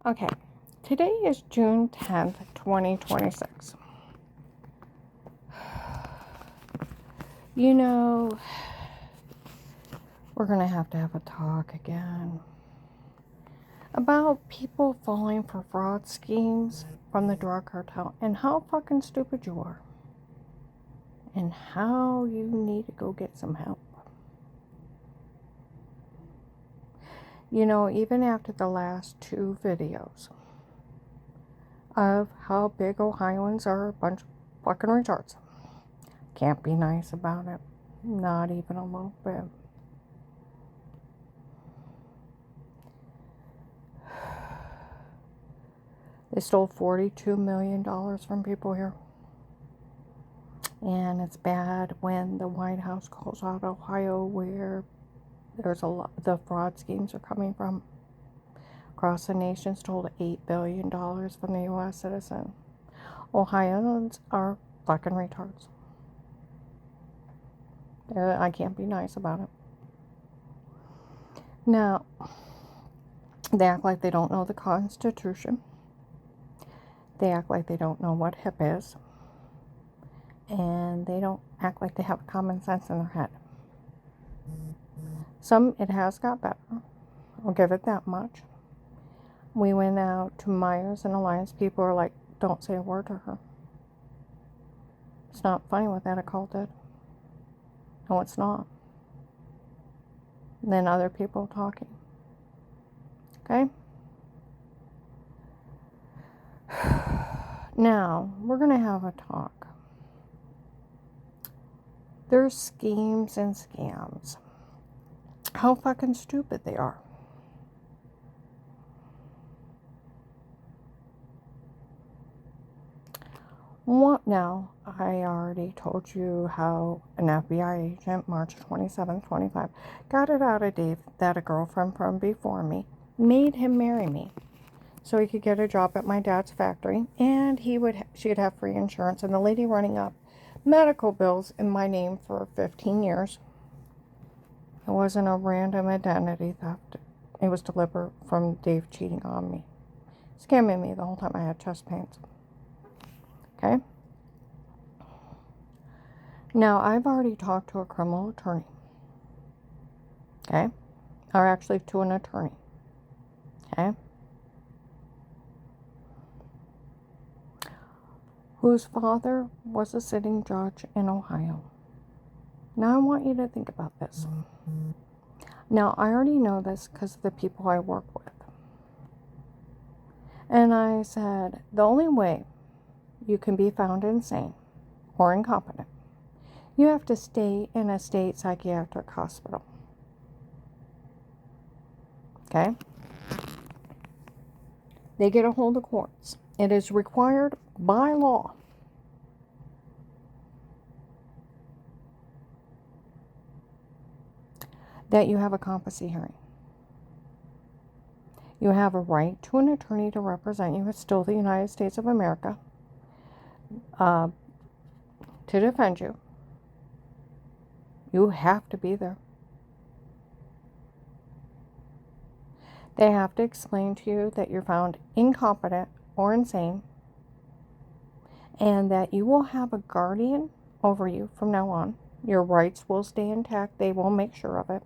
Okay, today is June 10th, 2026. You know, we're going to have a talk again about people falling for fraud schemes from the drug cartel and how fucking stupid you are and how you need to go get some help. You know, even after the last two videos of how big Ohioans are a bunch of fucking retards, can't be nice about it. Not even a little bit. They stole $42 million from people here. And it's bad when the White House calls out Ohio, where there's a lot, the fraud schemes are coming from. Across the nation stole $8 billion from the U.S. citizen. Ohioans are fucking retards. I can't be nice about it. Now, they act like they don't know the Constitution. They act like they don't know what HIP is. And they don't act like they have common sense in their head. It has got better. I'll give it that much. We went out to Myers and Alliance. People are like, don't say a word to her. It's not funny what that occult did. No, it's not. And then other people talking. Okay? Now, we're going to have a talk. There's schemes and scams. How fucking stupid they are. What now? I already told you how an FBI agent, March 27, 25, got it out of Dave that a girlfriend from before me made him marry me so he could get a job at my dad's factory, and she'd have free insurance, and the lady running up medical bills in my name for 15 years. It wasn't a random identity theft. It was deliberate from Dave cheating on me, scamming me the whole time I had chest pains. Okay? Now, I've already talked to a criminal attorney. Okay? Or actually to an attorney. Okay? Whose father was a sitting judge in Ohio. Now, I want you to think about this. Now, I already know this because of the people I work with. And I said, the only way you can be found insane or incompetent, you have to stay in a state psychiatric hospital. Okay? They get a hold of courts. It is required by law that you have a competency hearing. You have a right to an attorney to represent you. It's still the United States of America. To defend you. You have to be there. They have to explain to you that you're found incompetent or insane, and that you will have a guardian over you from now on. Your rights will stay intact. They will make sure of it.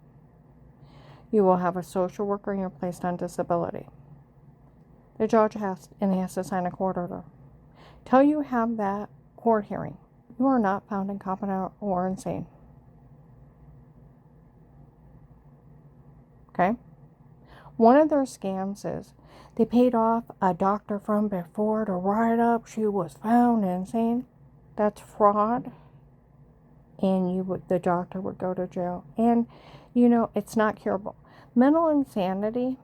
You will have a social worker and you're placed on disability. The judge has to sign a court order. Till you have that court hearing, you are not found incompetent or insane. Okay? One of their scams is they paid off a doctor from before to write up she was found insane. That's fraud. And the doctor would go to jail. And, it's not curable. Mental insanity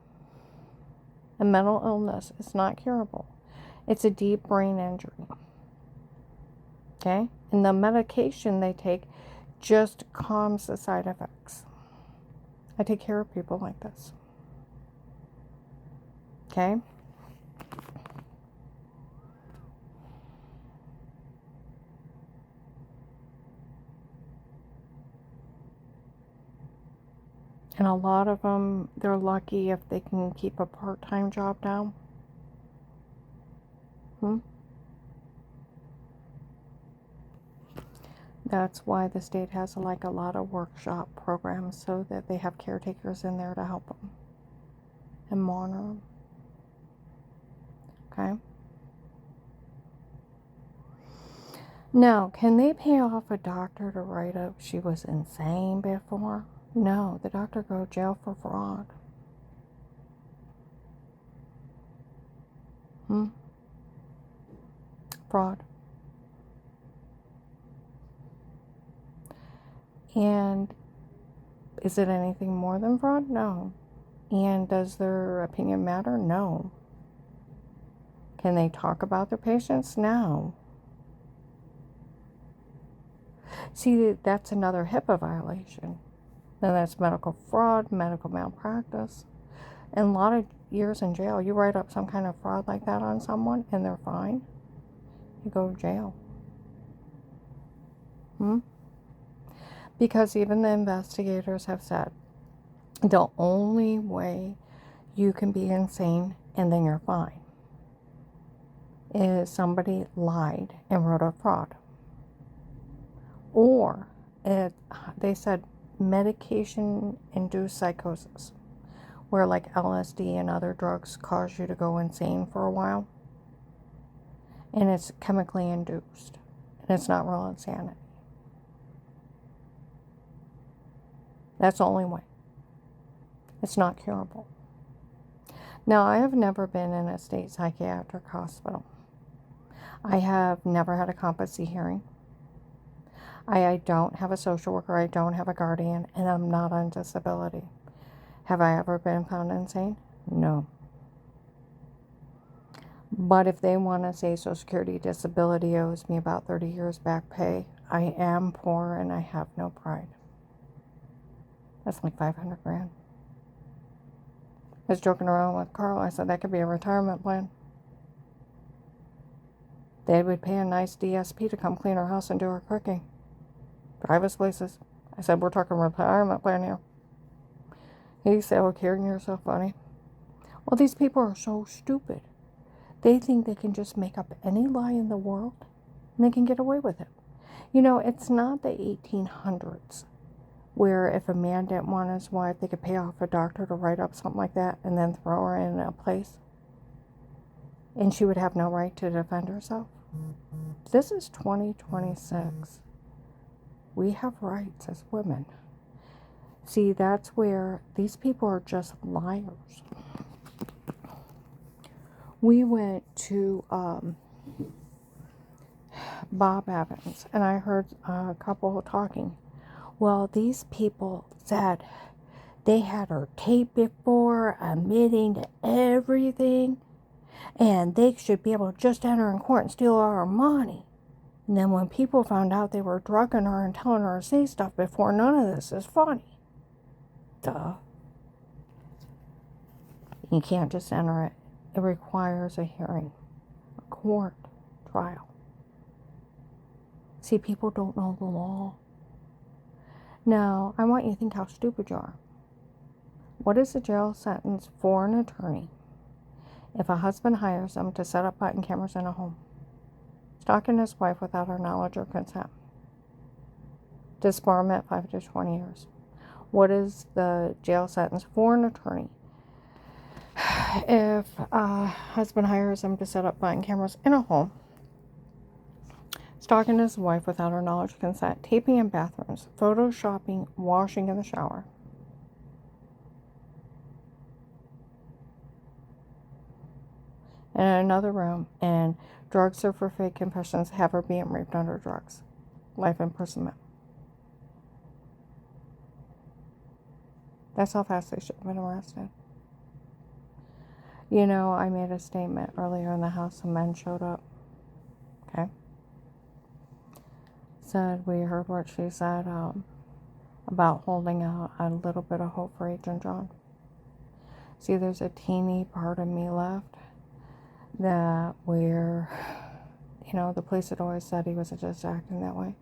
and mental illness is not curable. It's a deep brain injury. Okay? And the medication they take just calms the side effects. I take care of people like this. Okay? And a lot of them, they're lucky if they can keep a part-time job now. Hmm? That's why the state has like a lot of workshop programs so that they have caretakers in there to help them and monitor them. Okay? Now, can they pay off a doctor to write up she was insane before? No, the doctor go to jail for fraud. Hmm? Fraud. And is it anything more than fraud? No. And does their opinion matter? No. Can they talk about their patients? No. See, that's another HIPAA violation. Then that's medical fraud, medical malpractice. And a lot of years in jail, you write up some kind of fraud like that on someone and they're fine, you go to jail. Hmm? Because even the investigators have said the only way you can be insane and then you're fine is somebody lied and wrote up fraud. Or they said medication-induced psychosis, where like LSD and other drugs cause you to go insane for a while. And it's chemically induced. And it's not real insanity. That's the only way. It's not curable. Now, I have never been in a state psychiatric hospital. I have never had a competency hearing. I don't have a social worker. I don't have a guardian. And I'm not on disability. Have I ever been found insane? No. But if they want to say Social Security disability owes me about 30 years back pay, I am poor and I have no pride. That's like 500 grand. I was joking around with Carl. I said that could be a retirement plan. They would pay a nice DSP to come clean our house and do our cooking. Drive us places. I said, we're talking retirement plan here. He said, oh, Karen, you're so funny. Well, these people are so stupid. They think they can just make up any lie in the world and they can get away with it. You know, it's not the 1800s where if a man didn't want his wife, they could pay off a doctor to write up something like that and then throw her in a place. And she would have no right to defend herself. This is 2026. We have rights as women. See, that's where these people are just liars. We went to Bob Evans, and I heard a couple talking. Well, these people said they had her taped before, admitting to everything, and they should be able to just enter in court and steal all our money. And then when people found out they were drugging her and telling her to say stuff before, none of this is funny. Duh. You can't just enter it. It requires a hearing, a court trial. See, people don't know the law. Now, I want you to think how stupid you are. What is a jail sentence for an attorney if a husband hires them to set up button cameras in a home, stalking his wife without her knowledge or consent? Disbarment 5 to 20 years. What is the jail sentence for an attorney if a husband hires them to set up button cameras in a home, stalking his wife without her knowledge or consent, taping in bathrooms, photoshopping, washing in the shower? In another room, and drugs are for fake confessions, have her being raped under drugs. Life imprisonment. That's how fast they should have been arrested. You know, I made a statement earlier in the house, some men showed up. Okay? Said, we heard what she said about holding out a little bit of hope for Agent John. See, there's a teeny part of me left that where, you know, the police had always said he was just acting that way.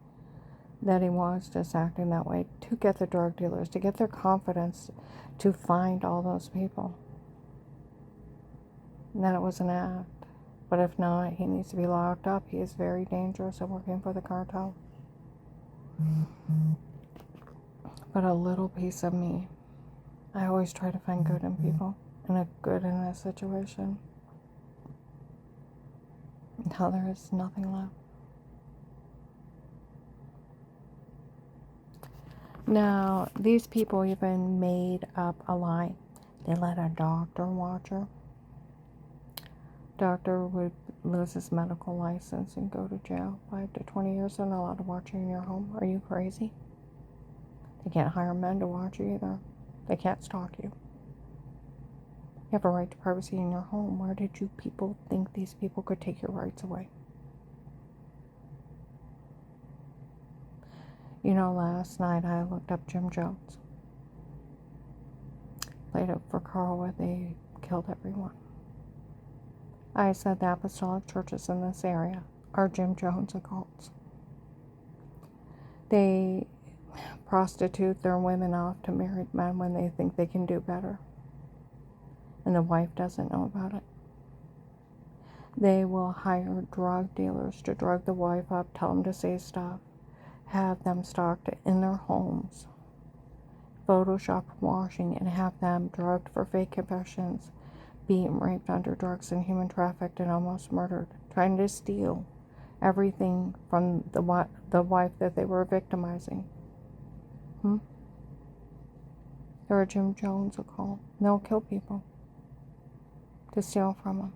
That he was just acting that way to get the drug dealers, to get their confidence to find all those people. And that it was an act. But if not, he needs to be locked up. He is very dangerous and working for the cartel. But a little piece of me, I always try to find good in people and a good in a situation. Until there is nothing left. Now, these people even made up a lie. They let a doctor watch her. Doctor would lose his medical license and go to jail 5 to 20 years. They're not allowed to watch you in your home. Are you crazy? They can't hire men to watch you either. They can't stalk you. You have a right to privacy in your home. Where did you people think these people could take your rights away? You know, last night I looked up Jim Jones. Played it for Carl where they killed everyone. I said the apostolic churches in this area are Jim Jones occults. They prostitute their women off to married men when they think they can do better. And the wife doesn't know about it. They will hire drug dealers to drug the wife up, tell them to say stuff, have them stalked in their homes, Photoshop washing, and have them drugged for fake confessions, being raped under drugs and human trafficked and almost murdered, trying to steal everything from the wife that they were victimizing. They're a Jim Jones occult. They'll kill people to steal from them.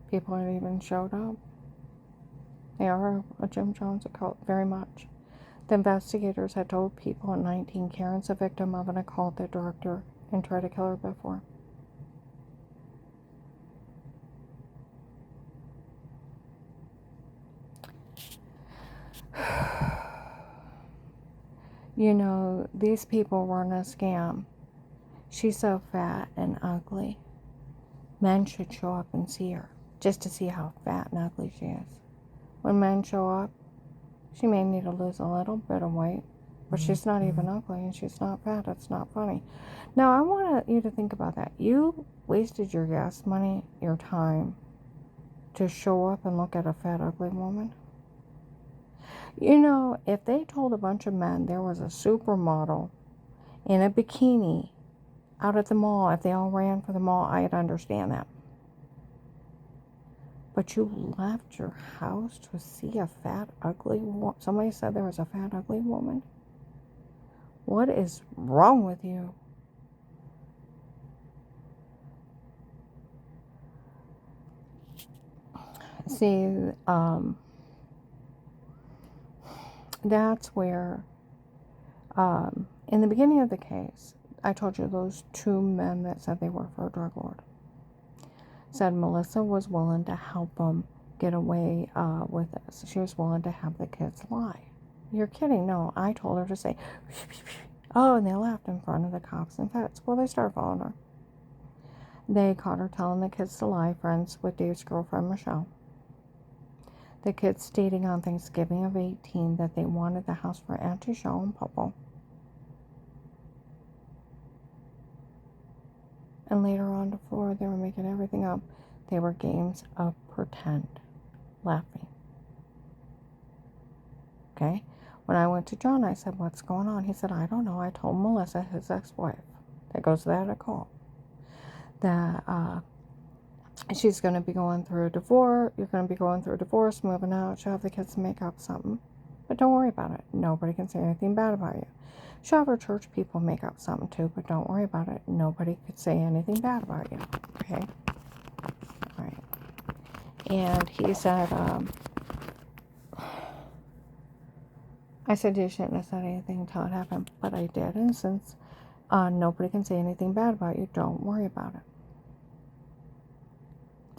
People have even showed up. They are a Jim Jones occult, very much. The investigators had told people at 19 Karen's a victim of an occult that drugged her and tried to kill her before. You know, these people run a scam. She's so fat and ugly. Men should show up and see her, just to see how fat and ugly she is. When men show up, she may need to lose a little bit of weight, but she's not even ugly and she's not fat. It's not funny. Now, I want you to think about that. You wasted your gas money, your time, to show up and look at a fat, ugly woman. You know, if they told a bunch of men there was a supermodel in a bikini out at the mall, if they all ran for the mall, I'd understand that. But you left your house to see a fat, ugly woman. Somebody said there was a fat, ugly woman. What is wrong with you? See, that's where, in the beginning of the case, I told you those two men that said they were for a drug lord said Melissa was willing to help them get away with this. She was willing to have the kids lie. You're kidding. No, I told her to say, oh, and they laughed in front of the cops and feds. Well, they started following her. They caught her telling the kids to lie, friends with Dave's girlfriend, Michelle. The kids stating on Thanksgiving of 18 that they wanted the house for Auntie Shaw and Popo. And later on the floor, they were making everything up. They were games of pretend, laughing. Okay? When I went to John, I said, what's going on? He said, I don't know. I told Melissa, his ex-wife, that goes to that call, that she's going to be going through a divorce. You're going to be going through a divorce, moving out. She'll have the kids make up something. But don't worry about it. Nobody can say anything bad about you. She'll have her church people make up something too, but don't worry about it. Nobody could say anything bad about you. Okay? All right. And he said, I said you shouldn't have said anything until it happened, but I did. And since nobody can say anything bad about you, don't worry about it.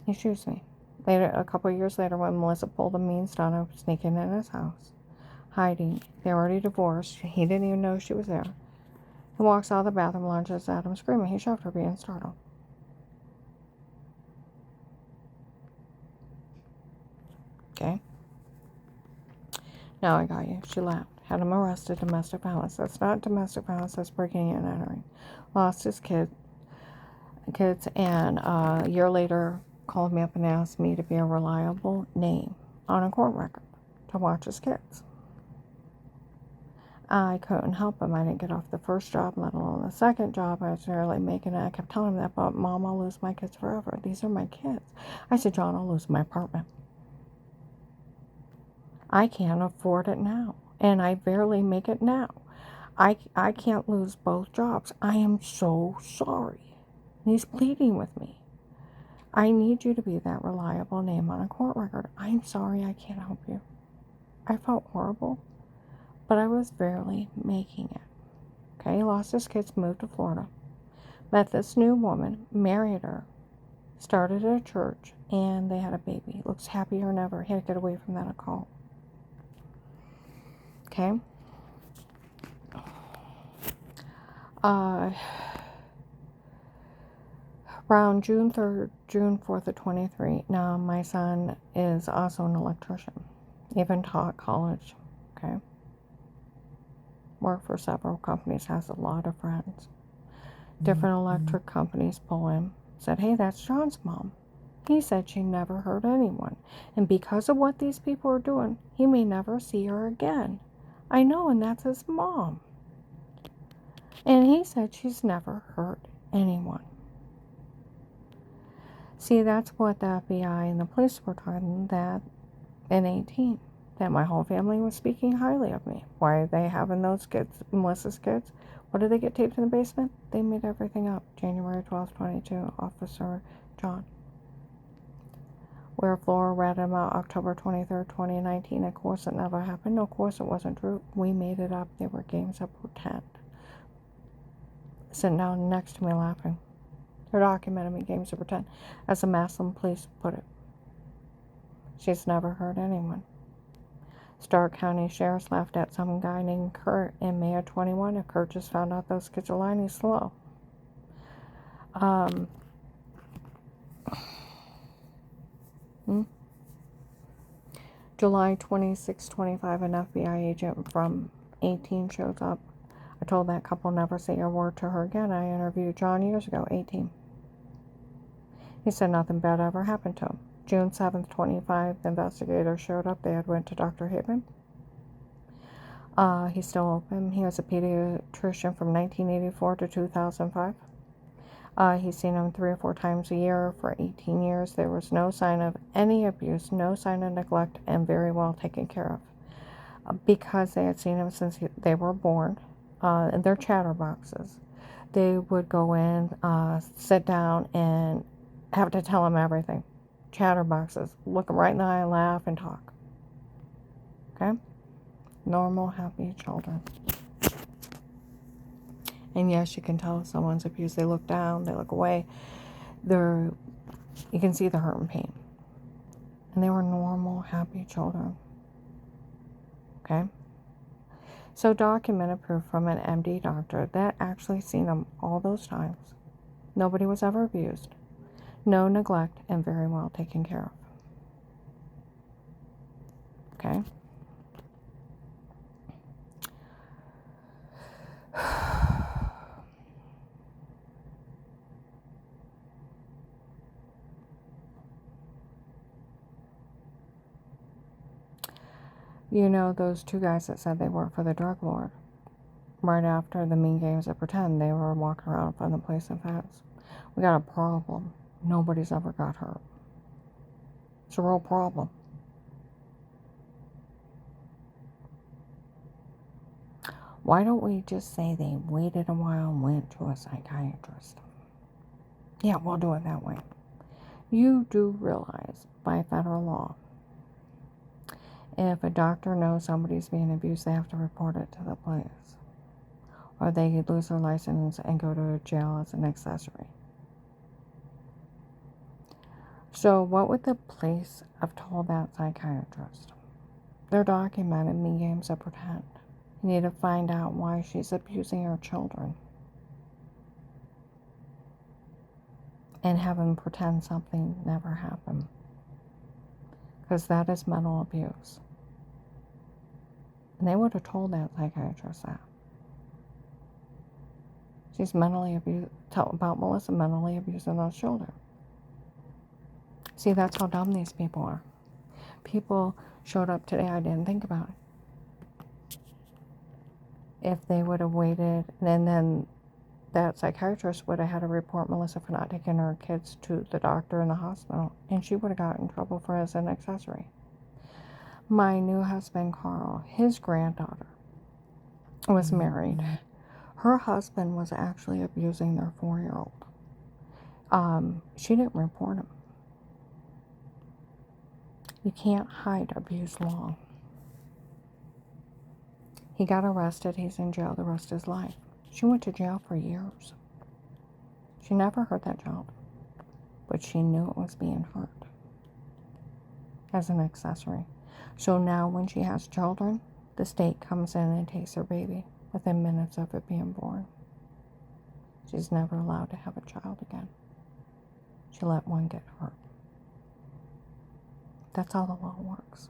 He shoots me. Later, a couple of years later, when Melissa pulled a mean stunt of sneaking in his house, hiding. They're already divorced. He didn't even know she was there. He walks out of the bathroom, lunges at him, screaming. He shoved her, being startled. Okay? Now I got you. She laughed. had him arrested, domestic violence. That's not domestic violence, that's breaking and entering. Lost his kids, and a year later called me up and asked me to be a reliable name on a court record to watch his kids. I couldn't help him. I didn't get off the first job, let alone the second job. I was barely making it. I kept telling him that, but Mom, I'll lose my kids forever. These are my kids. I said, John, I'll lose my apartment. I can't afford it now, and I barely make it now. I can't lose both jobs. I am so sorry. And he's pleading with me. I need you to be that reliable name on a court record. I'm sorry I can't help you. I felt horrible, but I was barely making it. Okay, he lost his kids, moved to Florida, met this new woman, married her, started a church, and they had a baby. Looks happier than ever. He had to get away from that occult. Okay. Around June 3rd, June 4th of 23. Now, my son is also an electrician. Even taught college. Okay. Worked for several companies, has a lot of friends. Different electric companies pull him. Said, hey, that's John's mom. He said she never hurt anyone. And because of what these people are doing, he may never see her again. I know, and that's his mom. And he said she's never hurt anyone. See, that's what the FBI and the police were talking that in 18. That my whole family was speaking highly of me. Why are they having those kids, Melissa's kids? What did they get taped in the basement? They made everything up. January 12th, 22, Officer John. Where Flora read him out October 23rd, 2019. Of course it never happened. No, of course it wasn't true. We made it up. They were games of pretend. Sitting down next to me laughing. They're documenting me games of pretend. As the Massillon police put it. She's never hurt anyone. Stark County Sheriff's laughed at some guy named Kurt in May of 21. If Kurt just found out those kids are lying, he's slow. July 26, 25, an FBI agent from 18 shows up. I told that couple never say a word to her again. I interviewed John years ago, 18. He said nothing bad ever happened to him. June 7th, 25, the investigator showed up. They had went to Dr. Hibben. He's still open. He was a pediatrician from 1984 to 2005. He's seen him 3 or 4 times a year for 18 years. There was no sign of any abuse, no sign of neglect, and very well taken care of. Because they had seen him since they were born, and they're chatterboxes. They would go in, sit down, and have to tell him everything. Chatterboxes. Look him right in the eye, laugh, and talk. Okay? Normal, happy children. And yes, you can tell if someone's abused. They look down, they look away. You can see the hurt and pain. And they were normal, happy children. Okay? So documented proof from an MD doctor that actually seen them all those times. Nobody was ever abused. No neglect, and very well taken care of. Okay? You know, those 2 guys that said they worked for the drug lord. Right after the Mean Games of Pretend, they were walking around from the place in Fats. We got a problem. Nobody's ever got hurt. It's a real problem. Why don't we just say they waited a while and went to a psychiatrist? Yeah, we'll do it that way. You do realize, by federal law, if a doctor knows somebody's being abused, they have to report it to the police. Or they could lose their license and go to jail as an accessory. So what would the police have told that psychiatrist? They're documenting Mean Games of Pretend. You need to find out why she's abusing her children. And have them pretend something never happened. Because that is mental abuse. And they would have told that psychiatrist that. She's mentally abused, tell about Melissa mentally abusing those children. See, that's how dumb these people are. People showed up today, I didn't think about it. If they would have waited, and then that psychiatrist would have had to report Melissa for not taking her kids to the doctor in the hospital, and she would have got in trouble for as an accessory. My new husband, Carl, his granddaughter was married. Her husband was actually abusing their 4-year-old. She didn't report him. You can't hide abuse long. He got arrested. He's in jail the rest of his life. She went to jail for years. She never hurt that child, but she knew it was being hurt as an accessory. So now when she has children, the state comes in and takes her baby within minutes of it being born. She's never allowed to have a child again. She let one get hurt. That's how the law works.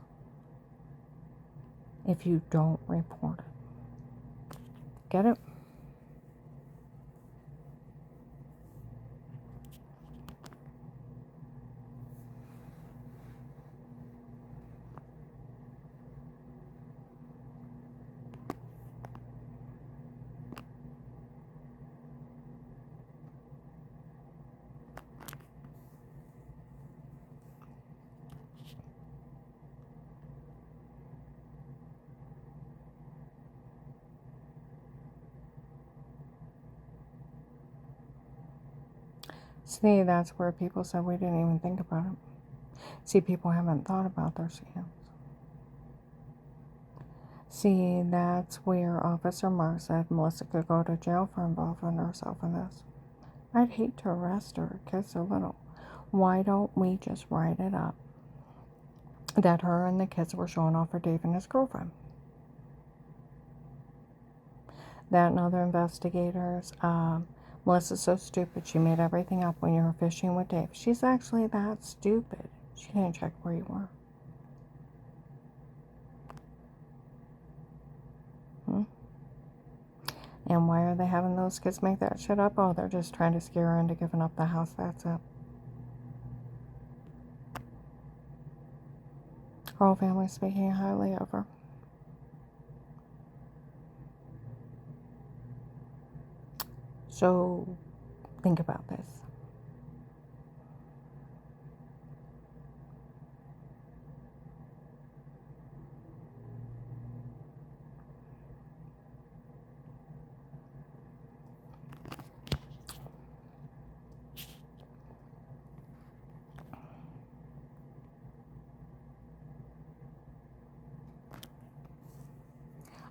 If you don't report it. Get it? See, that's where people said we didn't even think about it. See, people haven't thought about their scams. See, that's where Officer Mark said Melissa could go to jail for involving herself in this. I'd hate to arrest her. Kids are little. Why don't we just write it up that her and the kids were showing off for Dave and his girlfriend? That and other investigators, Melissa's so stupid, she made everything up when you were fishing with Dave. She's actually that stupid. She didn't check where you were. And why are they having those kids make that shit up? Oh, they're just trying to scare her into giving up the house. That's it. Her whole family's speaking highly of her. So, think about this.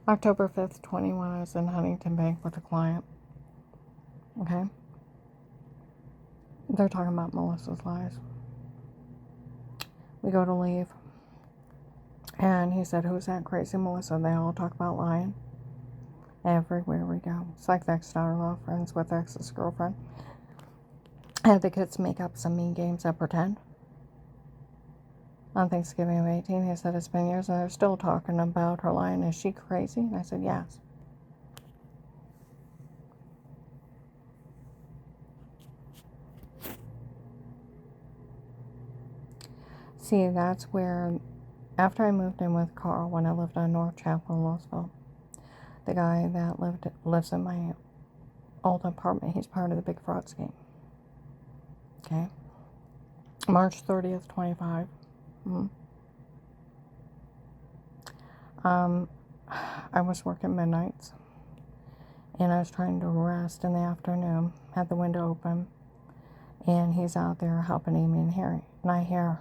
October 5th, 21, I was in Huntington Bank with a client. Okay? They're talking about Melissa's lies. We go to leave. And he said, who's that crazy Melissa? They all talk about lying. Everywhere we go. It's like the ex-daughter-in-law, friends with ex's girlfriend. Had the kids make up some mean games that pretend. On Thanksgiving of 18, he said it's been years and they're still talking about her lying. Is she crazy? And I said, yes. See, that's where, after I moved in with Carl, when I lived on North Chapel in Louisville, the guy that lives in my old apartment, he's part of the big fraud scheme. Okay? March 30th, 25. I was working midnights, and I was trying to rest in the afternoon, had the window open, and he's out there helping Amy and Harry. And I hear,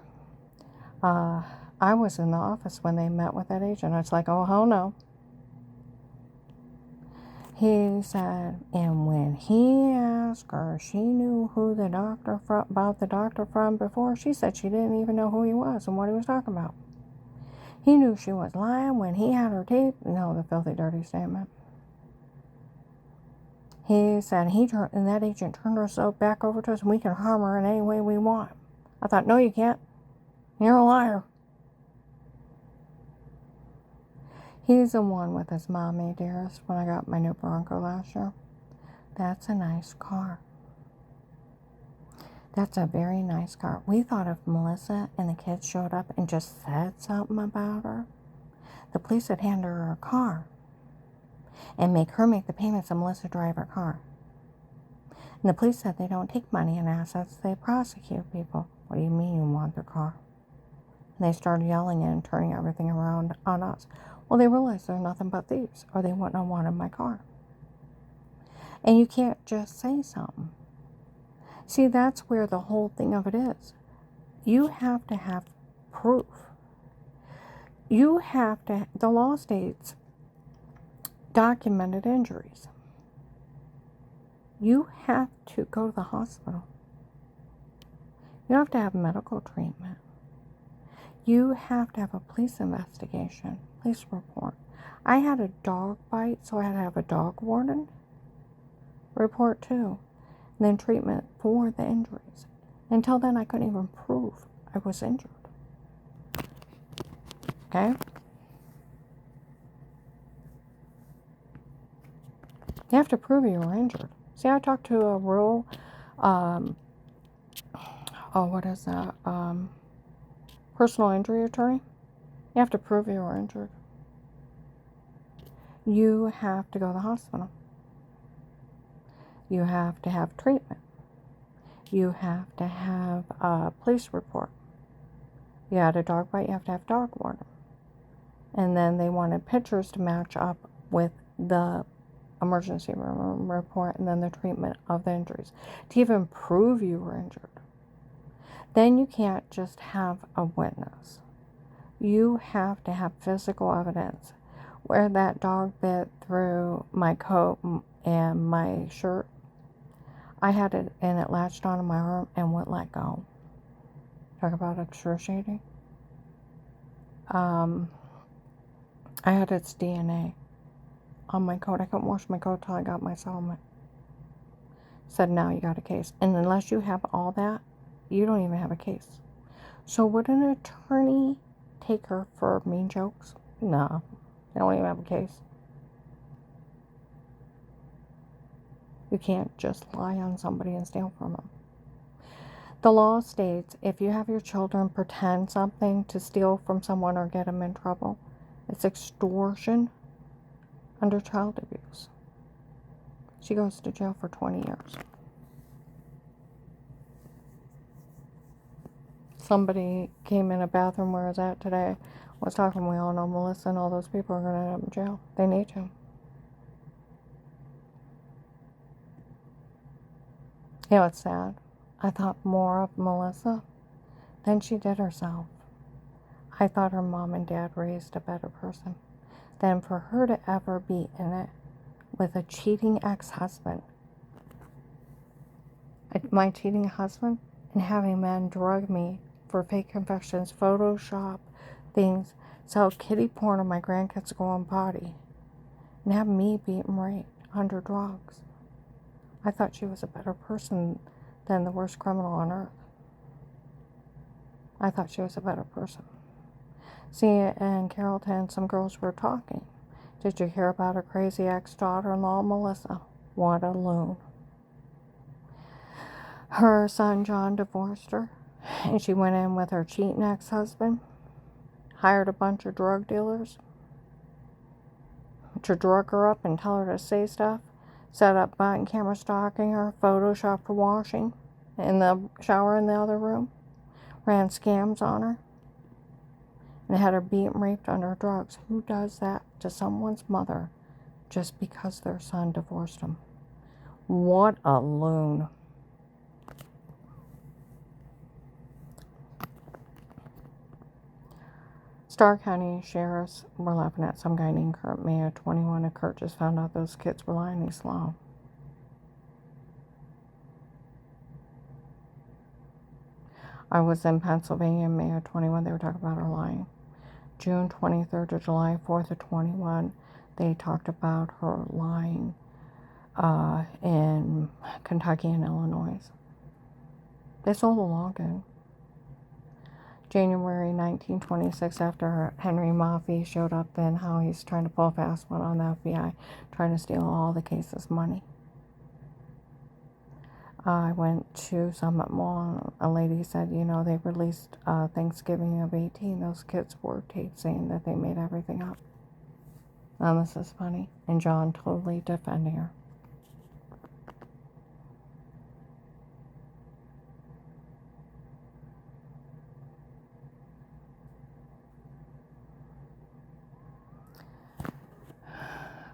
I was in the office when they met with that agent. I was like, oh, hell no. He said, and when he asked her, she knew who the doctor about the doctor from before. She said she didn't even know who he was and what he was talking about. He knew she was lying when he had her tape. No, the filthy, dirty statement. He said and that agent turned herself back over to us, and we can harm her in any way we want. I thought, no, you can't. You're a liar. He's the one with his mommy dearest when I got my new Bronco last year. That's a nice car. That's a very nice car. We thought if Melissa and the kids showed up and just said something about her, the police would hand her a car and make her make the payments and Melissa drive her car. And the police said they don't take money and assets, they prosecute people. What do you mean you want their car? And they started yelling and turning everything around on us. Well, they realized they're nothing but thieves, or they wouldn't have wanted my car. And you can't just say something. See, that's where the whole thing of it is. You have to have proof. You have to, the law states, documented injuries. You have to go to the hospital. You have to have medical treatment. You have to have a police investigation, police report. I had a dog bite, so I had to have a dog warden report too. And then treatment for the injuries. Until then, I couldn't even prove I was injured. Okay? You have to prove you were injured. See, I talked to a rural, personal injury attorney. You have to prove you were injured. You have to go to the hospital. You have to have treatment. You have to have a police report. You had a dog bite, you have to have dog warden. And then they wanted pictures to match up with the emergency room report and then the treatment of the injuries to even prove you were injured. Then you can't just have a witness. You have to have physical evidence. Where that dog bit through my coat and my shirt, I had it and it latched onto my arm and wouldn't let go. Talk about excruciating. I had its DNA on my coat. I couldn't wash my coat till I got my settlement. Said, now you got a case. And unless you have all that, you don't even have a case. So would an attorney take her for mean jokes? No, they don't even have a case. You can't just lie on somebody and steal from them. The law states if you have your children pretend something to steal from someone or get them in trouble, it's extortion under child abuse. She goes to jail for 20 years. Somebody came in a bathroom where I was at today, was talking, we all know Melissa and all those people are going to end up in jail. They need to. You know, it's sad. I thought more of Melissa than she did herself. I thought her mom and dad raised a better person than for her to ever be in it with a cheating ex-husband. My cheating husband and having men drug me for fake confessions, Photoshop things, sell kitty porn on my grandkids' go on body, and have me beaten raped under drugs. I thought she was a better person than the worst criminal on earth. I thought she was a better person. See, in Carrollton, some girls were talking. Did you hear about her crazy ex-daughter-in-law, Melissa? What a loon. Her son, John, divorced her, and she went in with her cheating ex-husband, hired a bunch of drug dealers to drug her up and tell her to say stuff, set up body camera stalking her, photoshopped her washing in the shower in the other room, ran scams on her, and had her beat and raped under drugs. Who does that to someone's mother just because their son divorced them? What a loon. Starr County sheriffs were laughing at some guy named Kurt Mayo, 21, and Kurt just found out those kids were lying. He's slow. I was in Pennsylvania in May of 21. They were talking about her lying. June 23rd to July 4th of 21, they talked about her lying in Kentucky and Illinois. They sold a login. January 1926, after Henry Maffei showed up, and how he's trying to pull a fast one on the FBI, trying to steal all the case's money. I went to Summit Mall. A lady said, you know, they released Thanksgiving of 18. Those kids were taped saying that they made everything up. Now this is funny. And John totally defending her.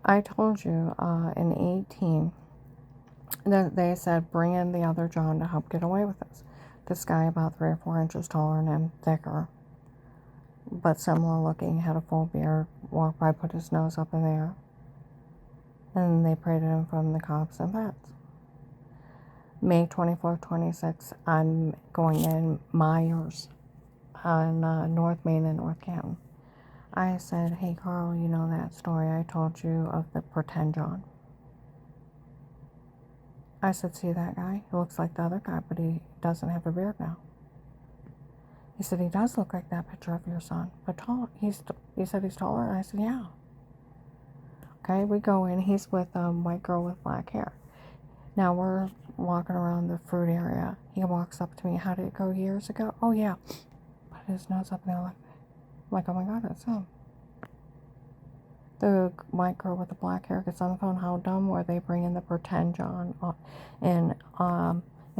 I told you in 18 that they said bring in the other John to help get away with this. This guy about 3 or 4 inches taller than him, thicker, but similar looking, had a full beard, walked by, put his nose up in the air, and they paraded him from the cops and vets. May 24th, 26th, I'm going in Myers on North Main and North Canton. I said, hey Carl, you know that story I told you of the pretend John? I said, see that guy? He looks like the other guy, but he doesn't have a beard now. He said, he does look like that picture of your son, but tall. He said he's taller, and I said, yeah. Okay, we go in. He's with a white girl with black hair. Now we're walking around the fruit area. He walks up to me. How did it go years ago? Oh, yeah. Put his nose up there like oh my God, that's him. The white girl with the black hair gets on the phone. How dumb were they bringing the pretend John in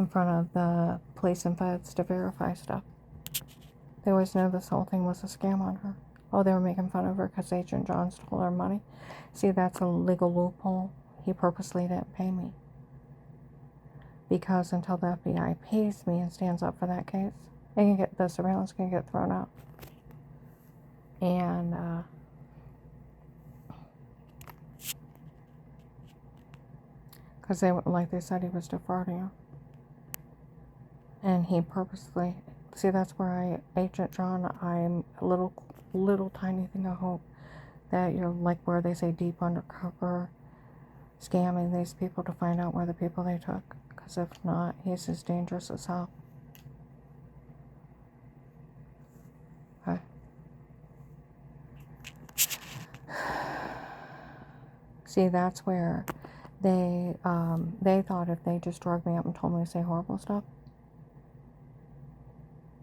front of the police and feds to verify stuff? They always knew this whole thing was a scam on her. Oh, they were making fun of her because Agent John stole her money. See, that's a legal loophole. He purposely didn't pay me. Because until the FBI pays me and stands up for that case, the surveillance can get thrown out. And because they said he was defrauding her. And he purposely, see, that's where Agent John, I'm a little tiny thing of hope that you're like where they say deep undercover, scamming these people to find out where the people they took. Because if not, he's as dangerous as hell. Okay. See, that's where they thought if they just drugged me up and told me to say horrible stuff,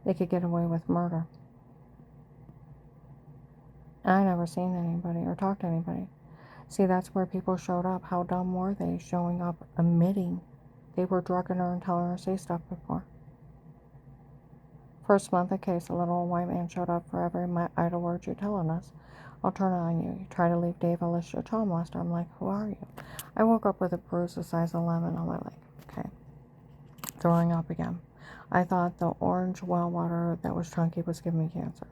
they could get away with murder. And I never seen anybody or talked to anybody. See, that's where people showed up. How dumb were they showing up, admitting they were drugging her and telling her to say stuff before? First month of case, a little white man showed up for every idle word you're telling us. I'll turn it on you. You try to leave Dave Ellis your child molester. I'm like, who are you? I woke up with a bruise the size of 11 on my leg. Okay. Throwing up again. I thought the orange well water that was chunky was giving me cancer.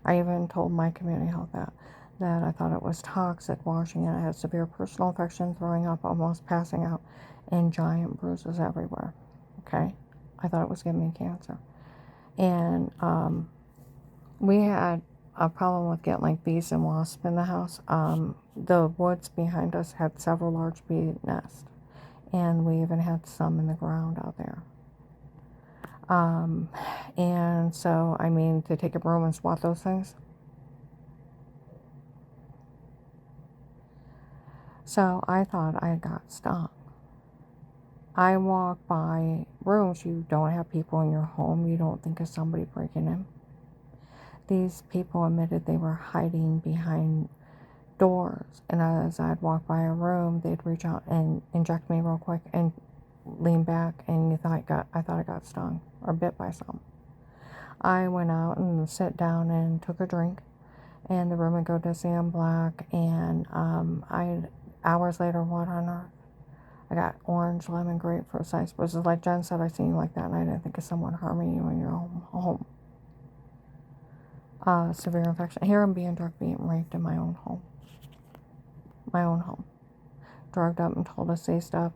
I even told my community health that I thought it was toxic washing, and I had severe personal infection, throwing up, almost passing out, and giant bruises everywhere. Okay. I thought it was giving me cancer. And we had a problem with getting like bees and wasps in the house. The woods behind us had several large bee nests, and we even had some in the ground out there. And so, I mean, to take a broom and swat those things. So I thought I got stung. I walk by rooms, you don't have people in your home, you don't think of somebody breaking in. These people admitted they were hiding behind doors, and as I'd walk by a room, they'd reach out and inject me real quick and lean back, and I thought I got stung or bit by some. I went out and sat down and took a drink, and the room would go dizzy and black, and hours later, what on earth? I got orange, lemon, grapefruit size bruises. Like Jen said, I seen you like that, and I didn't think of someone harming you in your own home. Severe infection. Here I'm being drugged, being raped in my own home. My own home. Drugged up and told to say stuff.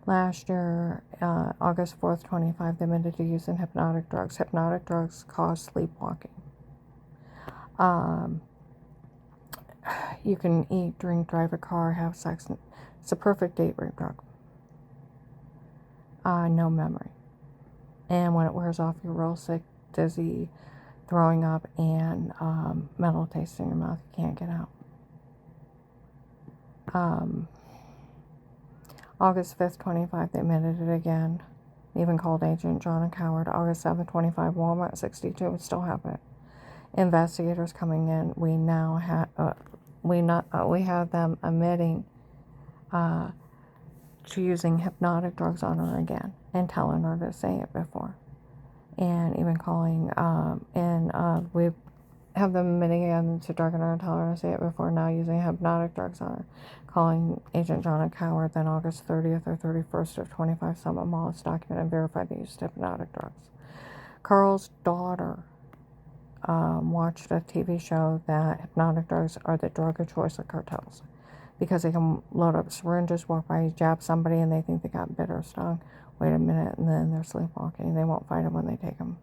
Last year, August 4th, 25, they admitted to using hypnotic drugs. Hypnotic drugs cause sleepwalking. You can eat, drink, drive a car, have sex. It's a perfect date rape drug. No memory. And when it wears off, you're real sick, dizzy, throwing up and metal taste in your mouth. You can't get out. August 5th, 25, they admitted it again. Even called Agent John a coward. August 7th, 25, Walmart 62 would still have it. Investigators coming in. We now have we have them admitting to using hypnotic drugs on her again and telling her to say it before, and even calling we have them admitting again to drugging her and telling her to say it before, now using hypnotic drugs on her, calling Agent John a coward. Then August 30th or 31st of 25, Summit Mall is documented and verified they used hypnotic drugs. Carl's daughter watched a TV show that hypnotic drugs are the drug of choice of cartels, because they can load up syringes, walk by, jab somebody, and they think they got bit or stung. Wait a minute, and then they're sleepwalking. They won't fight them when they take them.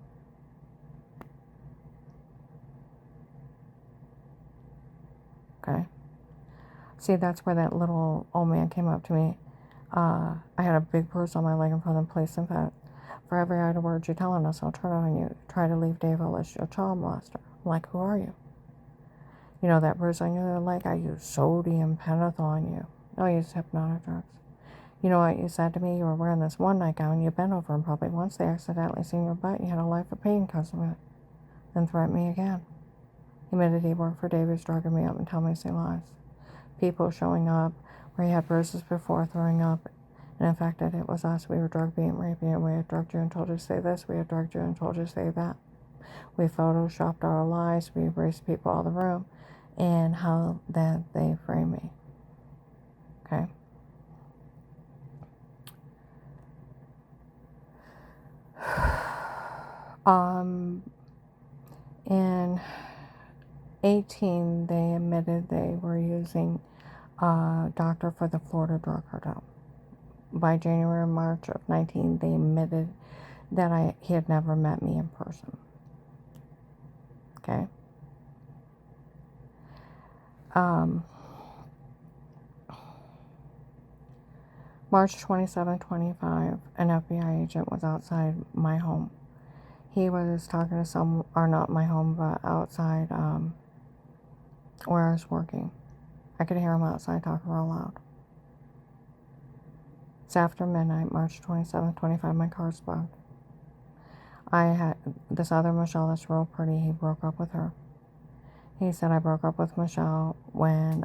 Okay? See, that's where that little old man came up to me. I had a big bruise on my leg in front of the police. In fact, for every idle word you're telling us, I'll turn on you. Try to leave Dave Ellis, your child molester. I'm like, who are you? You know that bruise on your leg? I used sodium pentothal on you. No, I used hypnotic drugs. You know what you said to me? You were wearing this one nightgown. You bent over and probably once they accidentally seen your butt. You had a life of pain because of it. Then threatened me again. He admitted he worked for David's, drugging me up and telling me to say lies. People showing up where he had bruises before, throwing up, and in fact that it was us. We were drug being raping, and we had drugged you and told you to say this. We had drugged you and told you to say that. We photoshopped our lies. We erased people out of the room, and how that they frame me. Okay. In 18, they admitted they were using a doctor for the Florida drug cartel. By January and March of 19, they admitted that he had never met me in person. Okay. March 27, 25, an FBI agent was outside my home. He was talking to or not my home, but outside where I was working. I could hear him outside talking real loud. It's after midnight, March 27, 25, my car's bugged. I had this other Michelle that's real pretty. He broke up with her. He said, I broke up with Michelle when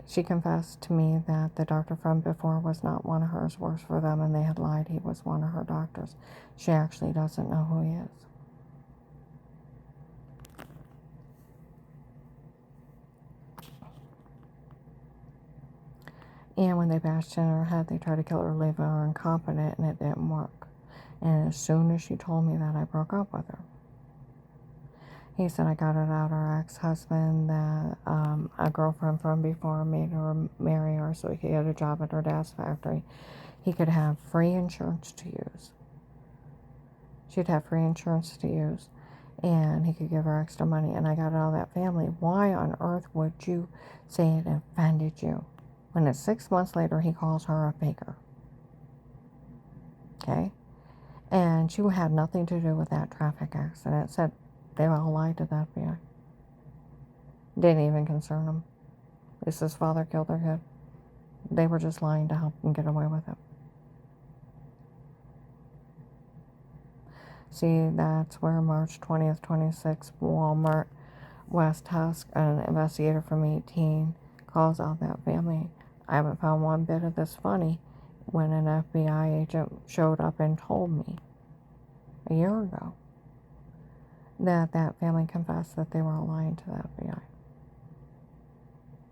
she confessed to me that the doctor from before was not one of hers, works for them, and they had lied. He was one of her doctors. She actually doesn't know who he is. And when they bashed in her head, they tried to kill her, leave her incompetent, and it didn't work. And as soon as she told me that, I broke up with her. He said I got it out her ex-husband, that a girlfriend from before made her marry her so he could get a job at her dad's factory. He could have free insurance to use. She'd have free insurance to use, and he could give her extra money. And I got it out of that family. Why on earth would you say it offended you? When it's 6 months later, he calls her a faker. Okay? And she had nothing to do with that traffic accident. It said they all lied to the FBI. Didn't even concern them. It's his father killed their kid. They were just lying to help him get away with it. See, that's where March 20th, 26th, Walmart West Husk, an investigator from 18, calls out that family. I haven't found one bit of this funny when an FBI agent showed up and told me a year ago that family confessed that they were all lying to the FBI.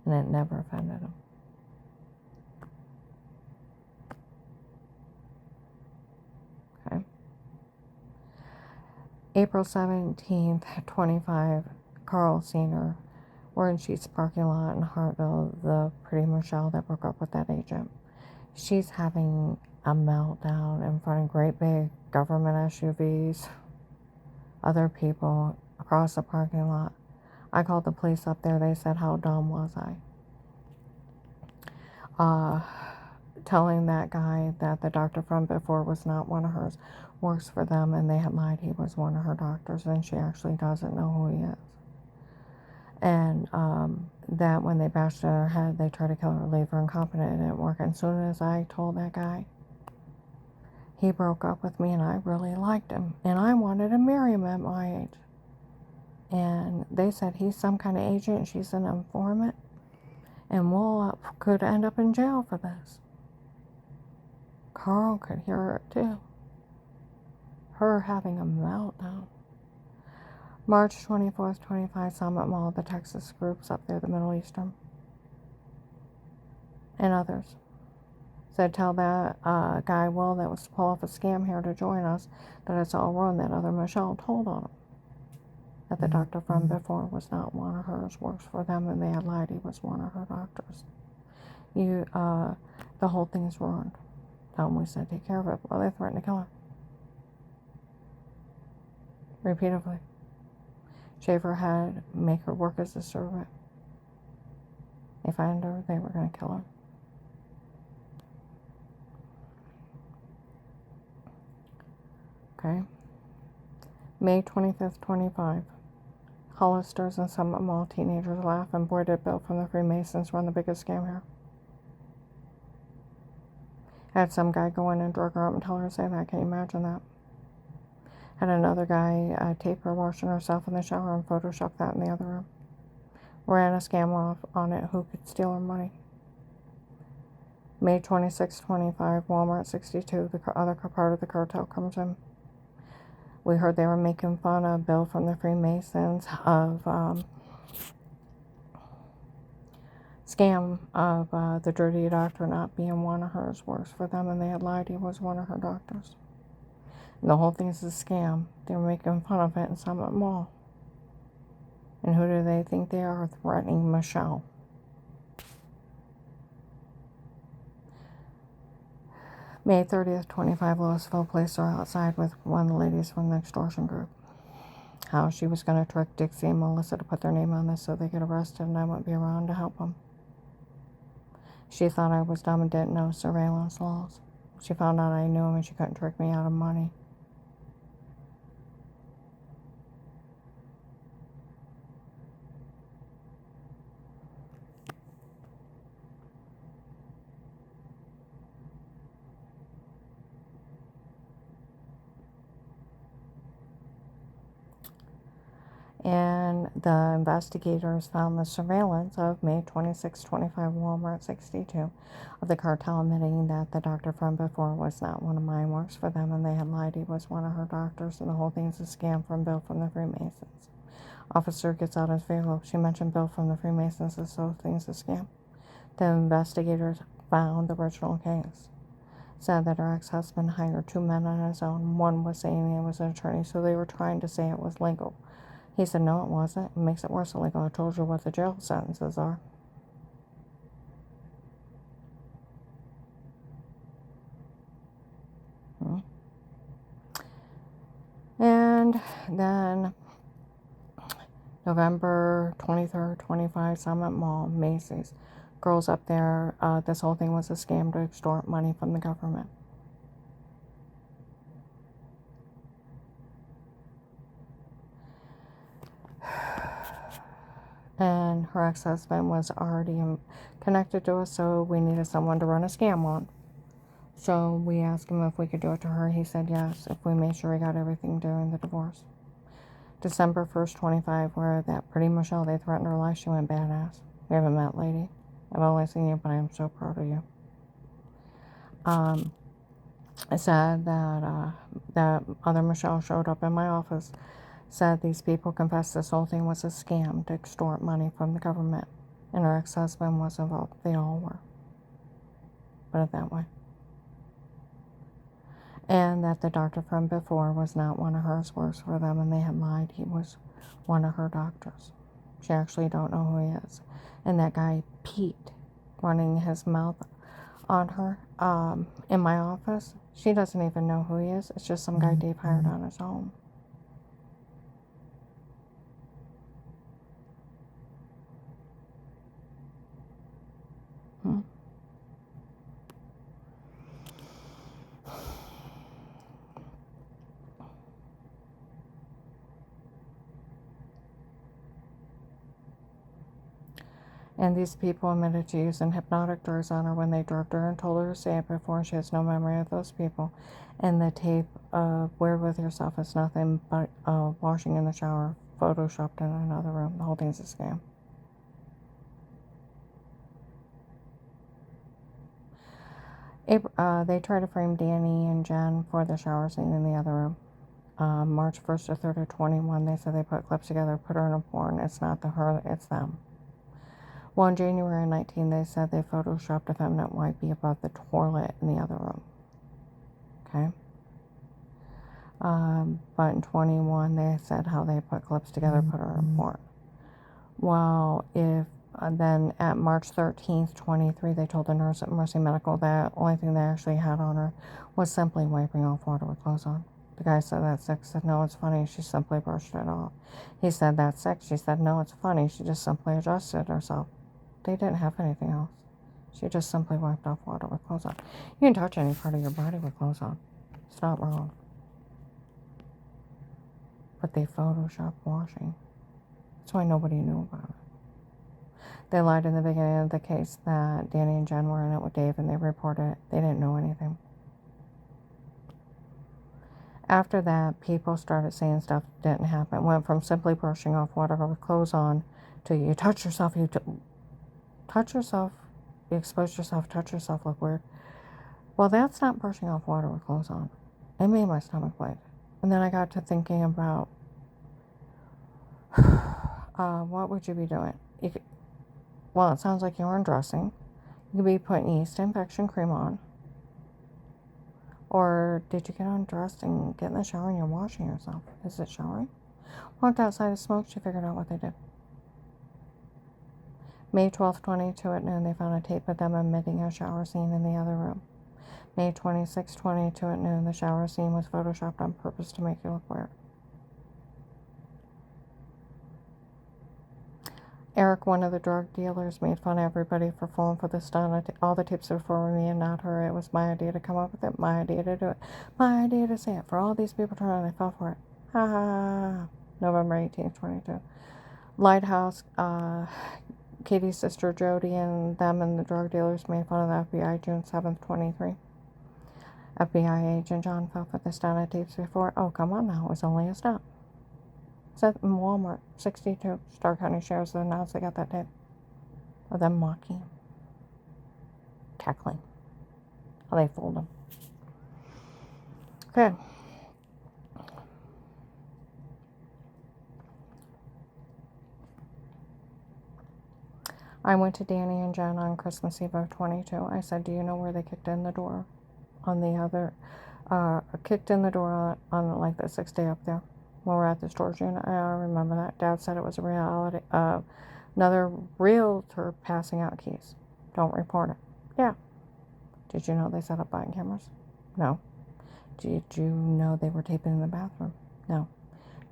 And it never offended them. Okay. April 17th, 25, Carl Senior. We're in Sheets parking lot in Hartville, the pretty Michelle that broke up with that agent. She's having a meltdown in front of great big government SUVs, other people across the parking lot. I called the police up there. They said, how dumb was I? telling that guy that the doctor from before was not one of hers, works for them, and they had lied he was one of her doctors, and she actually doesn't know who he is. And that when they bashed in her head, they tried to kill her, leave her incompetent. It didn't work. And as soon as I told that guy, he broke up with me, and I really liked him. And I wanted to marry him at my age. And they said he's some kind of agent, and she's an informant. And Will could end up in jail for this. Carl could hear it too. Her having a meltdown. March 24th, 25, Summit Mall, the Texas groups up there, the Middle Eastern, and others. Said, tell that guy Will that was to pull off a scam here to join us that it's all wrong. That other Michelle told on him that the doctor from before was not one of hers, works for them, and they had lied he was one of her doctors. The whole thing's ruined. Tell them we said take care of it. Well, they threatened to kill her. Repeatedly. Schaefer had make her work as a servant. They found her, they were going to kill her. Okay. May 25th, 25. Hollisters and Summit Mall teenagers laugh, and boy did Bill from the Freemasons run the biggest scam here. Had some guy go in and drug her up and tell her to say that. Can you imagine that? Had another guy tape her washing herself in the shower and Photoshop that in the other room. Ran a scam off on it who could steal her money. May 26, 25, Walmart 62, the other part of the cartel comes in. We heard they were making fun of Bill from the Freemasons of scam of the dirty doctor not being one of hers, works for them, and they had lied he was one of her doctors. And the whole thing is a scam. They were making fun of it in Summit Mall. And who do they think they are? Threatening Michelle. May 30th, 25, Louisville police are outside with one of the ladies from the extortion group. How she was going to trick Dixie and Melissa to put their name on this so they get arrested and I wouldn't be around to help them. She thought I was dumb and didn't know surveillance laws. She found out I knew him and she couldn't trick me out of money. And the investigators found the surveillance of May 26, 25, Walmart 62 of the cartel, admitting that the doctor from before was not one of mine, works for them, and they had lied he was one of her doctors, and the whole thing's a scam from Bill from the Freemasons. Officer gets out his vehicle. She mentioned Bill from the Freemasons, this whole thing's a scam. The investigators found the original case. Said that her ex-husband hired two men on his own. One was saying he was an attorney, so they were trying to say it was legal. He said, no, it wasn't. It makes it worse illegal. I told you what the jail sentences are. And then November 23rd, 25, Summit Mall, Macy's. Girls up there, this whole thing was a scam to extort money from the government. And her ex-husband was already connected to us, so we needed someone to run a scam on. So we asked him if we could do it to her. He said yes, if we made sure he got everything during the divorce. December 1st, 25, where that pretty Michelle, they threatened her life. She went badass. We haven't met, lady. I've only seen you, but I am so proud of you. I said that that other Michelle showed up in my office, said these people confessed this whole thing was a scam to extort money from the government, and her ex-husband was involved. They all were. Put it that way. And that the doctor from before was not one of hers, works for them, and they had lied he was one of her doctors. She actually don't know who he is. And that guy Pete running his mouth on her in my office, she doesn't even know who he is. It's just some guy Dave hired on his own. And these people admitted to using hypnotic drugs on her when they drugged her and told her to say it before. She has no memory of those people. And the tape of Weird With Yourself is nothing but washing in the shower, photoshopped in another room. The whole thing's a scam. They tried to frame Danny and Jen for the shower scene in the other room. March 1st to 3rd of 21, they said they put clips together, put her in a porn. It's not her, it's them. Well, on January 19, they said they photoshopped a feminine white bee above the toilet in the other room. Okay? But in 21, they said how they put clips together, put her in a porn. Well, then at March 13th, 23, they told the nurse at Mercy Medical that the only thing they actually had on her was simply wiping off water with clothes on. The guy said that's sick. Said, no, it's funny. She simply brushed it off. He said that's sick. She said, no, it's funny. She just simply adjusted herself. They didn't have anything else. She just simply wiped off water with clothes on. You can touch any part of your body with clothes on. It's not wrong. But they photoshopped washing. That's why nobody knew about it. They lied in the beginning of the case that Danny and Jen were in it with Dave, and they reported it. They didn't know anything. After that, people started saying stuff didn't happen. It went from simply brushing off water with clothes on to you touch yourself, touch yourself, you expose yourself, touch yourself, look weird. Well, that's not brushing off water with clothes on. It made my stomach bleed. And then I got to thinking about what would you be doing? Well, it sounds like you're undressing. You could be putting yeast infection cream on. Or did you get undressed and get in the shower and you're washing yourself? Is it showering? Walked outside to smoke. She figured out what they did. May 12th, 22 at noon, they found a tape of them admitting a shower scene in the other room. May 26, 22 at noon, the shower scene was photoshopped on purpose to make you look weird. Eric, one of the drug dealers, made fun of everybody for falling for the stunt. All the tapes were for me and not her. It was my idea to come up with it, my idea to do it, my idea to say it. For all these people trying, they fell for it. Ha ha ha. November 18th, 22. Lighthouse, Katie's sister Jody and them and the drug dealers made fun of the FBI June 7th, 23. FBI agent John fell for the stunt of tapes before. Oh, come on now. It was only a stunt. It's at Walmart, 62. Stark County Sheriff's announced they got that tape of them mocking, tackling. How they fooled them. Okay. I went to Danny and Jen on Christmas Eve of 22. I said, do you know where they kicked in the door? On the other, kicked in the door on like the 6th day up there. When we're at the storage unit, I remember that. Dad said it was a reality. Another realtor passing out keys. Don't report it. Yeah. Did you know they set up buying cameras? No. Did you know they were taping in the bathroom? No.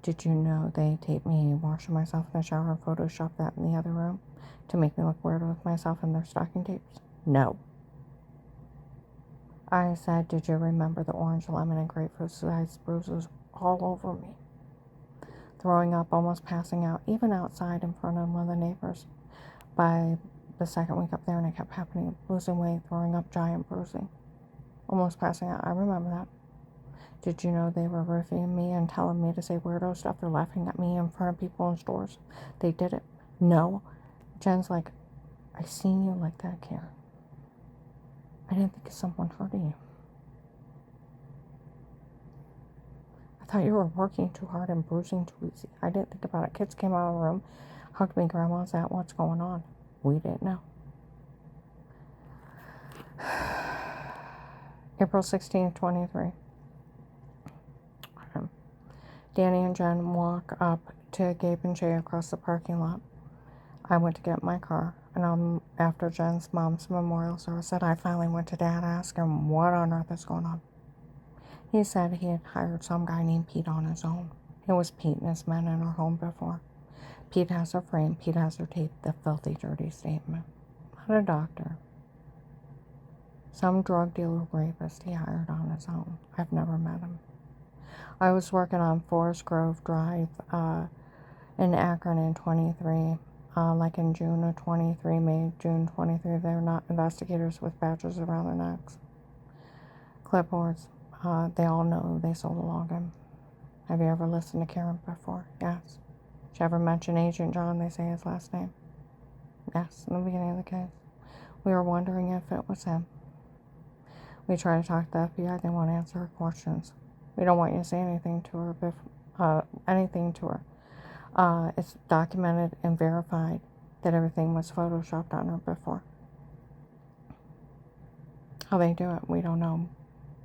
Did you know they taped me washing myself in the shower and photoshopped that in the other room to make me look weird with myself in their stocking tapes? No. I said, did you remember the orange, lemon, and grapefruit sized bruises all over me? Throwing up, almost passing out, even outside in front of one of the neighbors. By the second week up there, and it kept happening, losing weight, throwing up, giant bruising, almost passing out. I remember that. Did you know they were roofing me and telling me to say weirdo stuff? They're laughing at me in front of people in stores. They did it. No. Jen's like, I seen you like that, Karen. I didn't think of someone hurting you. I thought you were working too hard and bruising too easy. I didn't think about it. Kids came out of the room, hugged me. Grandma's at, what's going on? We didn't know. April 16th, 23. Danny and Jen walk up to Gabe and Jay across the parking lot. I went to get my car, and after Jen's mom's memorial service, I finally went to Dad to ask him what on earth is going on. He said he had hired some guy named Pete on his own. It was Pete and his men in our home before. Pete has her frame, Pete has her tape, the filthy, dirty statement. Not a doctor. Some drug dealer rapist he hired on his own. I've never met him. I was working on Forest Grove Drive in Akron in 23. like in June of 23, May, June 23, they're not investigators with badges around their necks. Clipboards. They all know they sold a login. Have you ever listened to Karen before? Yes. Did you ever mention Agent John? They say his last name. Yes, in the beginning of the case. We were wondering if it was him. We try to talk to the FBI. They won't answer our questions. We don't want you to say anything to her. It's documented and verified that everything was photoshopped on her before. How they do it, we don't know.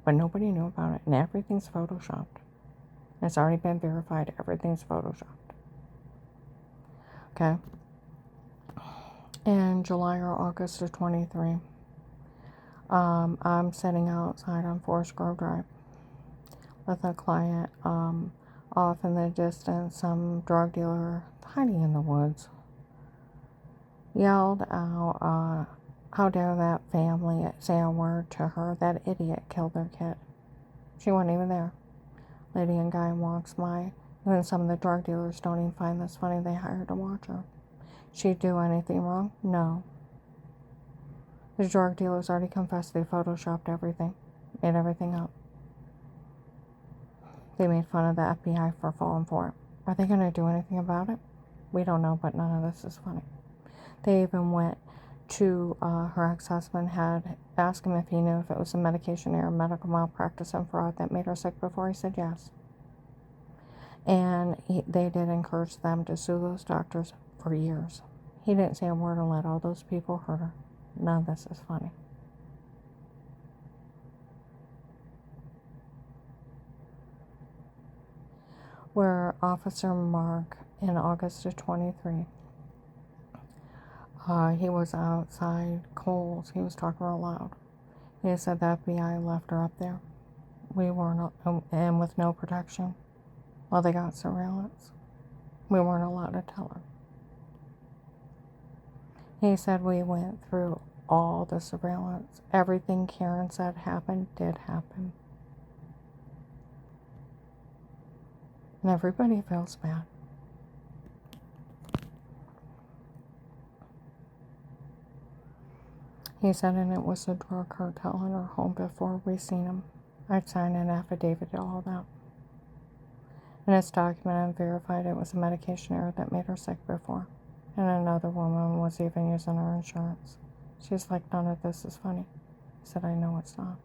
But nobody knew about it, and everything's photoshopped. It's already been verified. Everything's photoshopped. Okay? In July or August of 23, I'm sitting outside on Forest Grove Drive with a client. Off in the distance, some drug dealer hiding in the woods yelled out, how dare that family say a word to her? That idiot killed their kid. She wasn't even there. Lady and guy walks by. Even some of the drug dealers don't even find this funny. They hired to watch her. She'd do anything wrong? No. The drug dealers already confessed they photoshopped everything, made everything up. They made fun of the FBI for falling for it. Are they going to do anything about it? We don't know, but none of this is funny. They even went to her ex-husband, had asked him if he knew if it was a medication error, medical malpractice, and fraud that made her sick before. He said yes. And they did encourage them to sue those doctors for years. He didn't say a word and let all those people hurt her. None of this is funny. Where Officer Mark, in August of 23, he was outside Kohl's. He was talking real loud. He said the FBI left her up there. We weren't, and with no protection. Well, they got surveillance. We weren't allowed to tell her. He said we went through all the surveillance. Everything Karen said happened did happen. And everybody feels bad. He said, and it was a drug cartel in her home before we seen him. I'd signed an affidavit to all that. And it's documented and verified it was a medication error that made her sick before. And another woman was even using her insurance. She's like, none of this is funny. I said, I know it's not.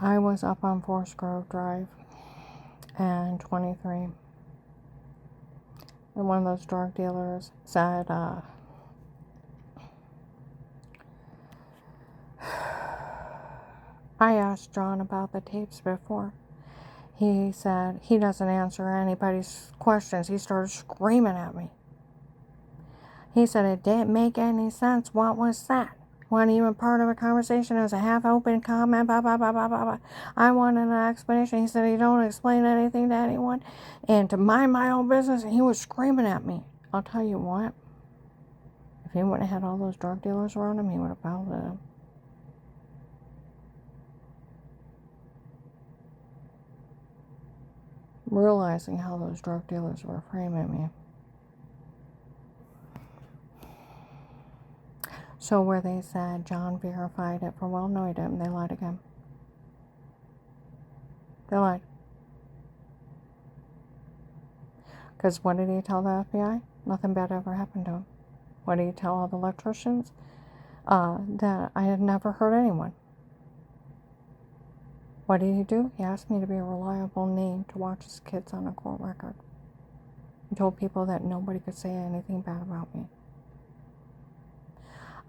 I was up on Forest Grove Drive and 23. And one of those drug dealers said, I asked John about the tapes before. He said he doesn't answer anybody's questions. He started screaming at me. He said it didn't make any sense. What was that? Wasn't even part of a conversation. It was a half-open comment, blah, blah, blah, blah, blah, blah. I wanted an explanation. He said he don't explain anything to anyone and to mind my own business. And he was screaming at me. I'll tell you what. If he wouldn't have had all those drug dealers around him, he would have pelted him. Realizing how those drug dealers were framing me. So where they said John verified it for, well, no, he didn't. They lied again. They lied. Because what did he tell the FBI? Nothing bad ever happened to him. What did he tell all the electricians? That I had never hurt anyone. What did he do? He asked me to be a reliable name to watch his kids on a court record. He told people that nobody could say anything bad about me.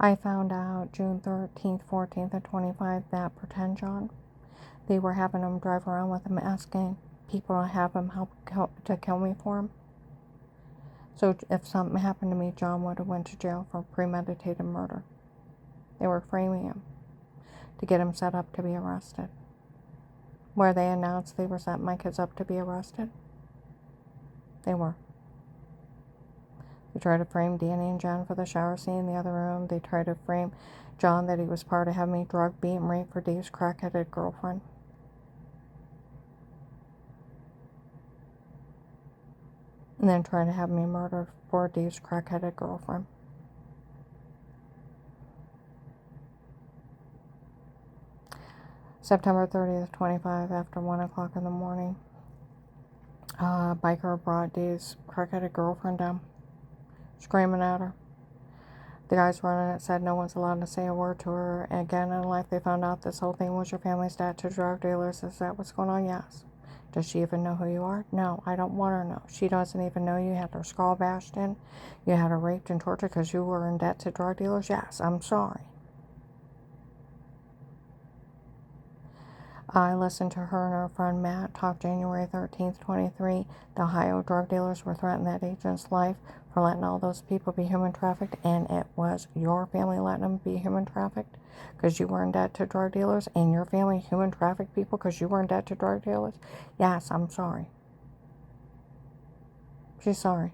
I found out June 13th, 14th, and 25 that Pretend John, they were having him drive around with him asking people to have him help to kill me for him. So if something happened to me, John would have went to jail for premeditated murder. They were framing him to get him set up to be arrested. Where they announced they were setting my kids up to be arrested, they were. They tried to frame Danny and John for the shower scene in the other room. They tried to frame John that he was part of having me drugged, beaten, raped for Dave's crack-headed girlfriend. and then tried to have me murdered for Dave's crack-headed girlfriend. September 30th, 25, after 1 o'clock in the morning, a biker brought Dave's crack-headed girlfriend down, screaming at her. The guys running it said no one's allowed to say a word to her. Again in life, they found out this whole thing was your family's debt to drug dealers. Is that what's going on? Yes. Does she even know who you are? No, I don't want her to know. She doesn't even know you had her skull bashed in. You had her raped and tortured because you were in debt to drug dealers? Yes, I'm sorry. I listened to her and her friend Matt talk January 13th, 23. The Ohio drug dealers were threatening that agent's life for letting all those people be human trafficked, and it was your family letting them be human trafficked because you were in debt to drug dealers, and your family human trafficked people because you were in debt to drug dealers? Yes, I'm sorry. She's sorry.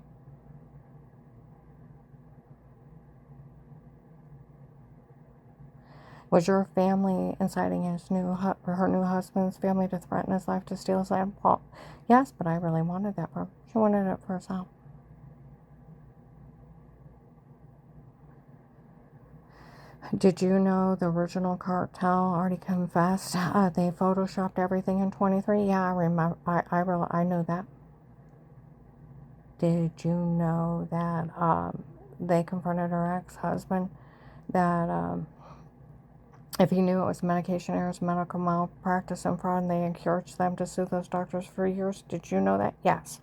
Was your family inciting her new husband's family to threaten his life, to steal his life? Well, yes, but I really wanted that for her. She wanted it for herself. Did you know the original cartel already confessed? They photoshopped everything in 23. Yeah, I remember. I know that. Did you know that they confronted her ex-husband that if he knew it was medication errors, medical malpractice, and fraud, and they encouraged them to sue those doctors for years? Did you know that? Yes.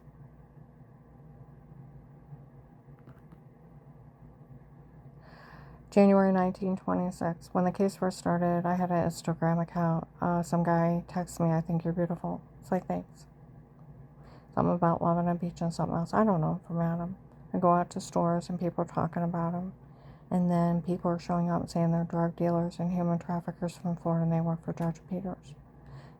January 1926. When the case first started, I had an Instagram account. Some guy texted me, "I think you're beautiful." It's like, thanks. Something about loving a beach and something else. I don't know from Adam. I go out to stores and people are talking about him. And then people are showing up saying they're drug dealers and human traffickers from Florida and they work for Judge Peters.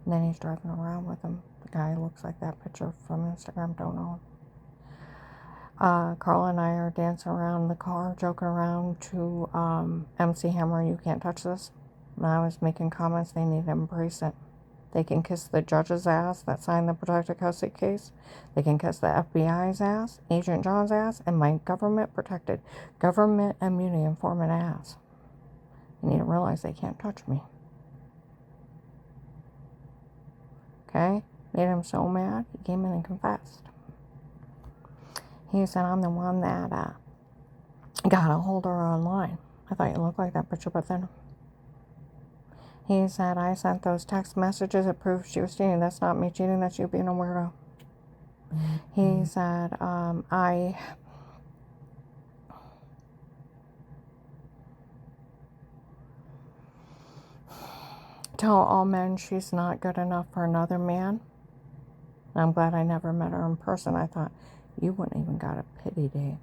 And then he's driving around with them. The guy looks like that picture from Instagram, don't know him. Carl and I are dancing around in the car, joking around to MC Hammer, "You can't touch this." And I was making comments, they need to embrace it. They can kiss the judge's ass that signed the protected custody case. They can kiss the FBI's ass, Agent John's ass, and my government-protected, government immunity informant ass. They need to realize they can't touch me. Okay? Made him so mad, he came in and confessed. He said, "I'm the one that got a hold of her online." I thought you looked like that picture, but then he said, "I sent those text messages that proved she was cheating." That's not me cheating, that's you being a weirdo. He said, I tell all men she's not good enough for another man. I'm glad I never met her in person. I thought, you wouldn't even got a pity date.